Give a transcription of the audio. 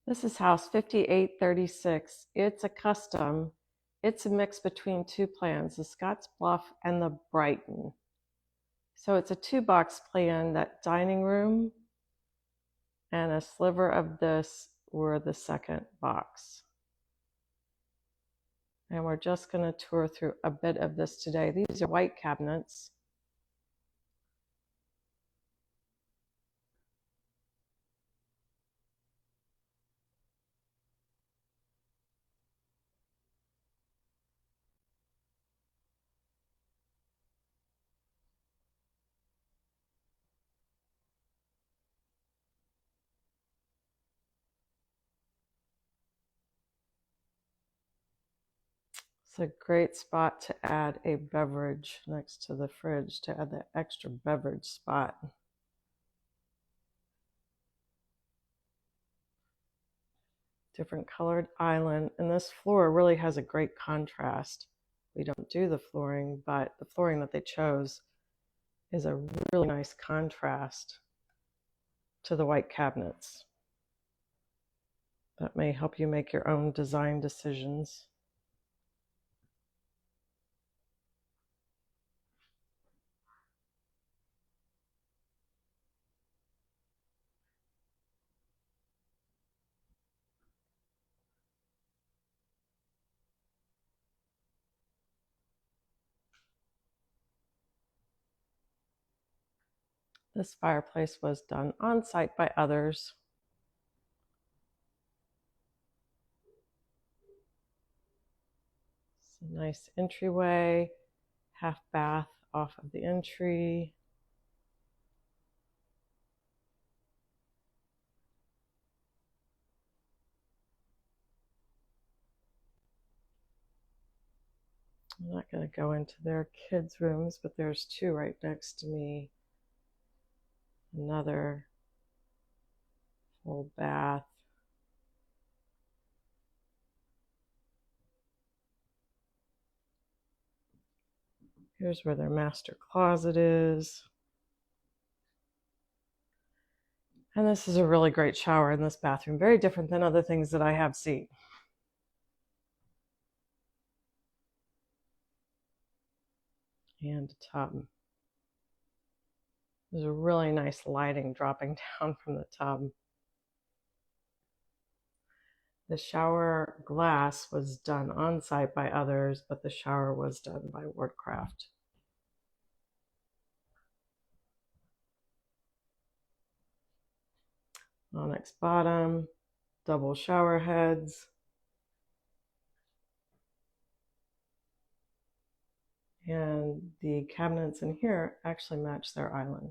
This is house 5836. It's a custom. It's a mix between two plans, the Scottsbluff and the Brighton. So it's a two-box plan. That dining room and a sliver of this were the second box. And we're just going to tour through a bit of this today. These are white cabinets. It's a great spot to add a beverage next to the fridge to add that extra beverage spot. Different colored island, and this floor really has a great contrast. We don't do the flooring, but the flooring that they chose is a really nice contrast to the white cabinets. That may help you make your own design decisions. This fireplace was done on site by others. It's a nice entryway, half bath off of the entry. I'm not going to go into their kids' rooms, but there's two right next to me. Another full bath. Here's where their master closet is. And this is a really great shower in this bathroom. Very different than other things that I have seen. And a tub. There's a really nice lighting dropping down from the tub. The shower glass was done on site by others, but the shower was done by Wardcraft. Onyx bottom, double shower heads. And the cabinets in here actually match their island.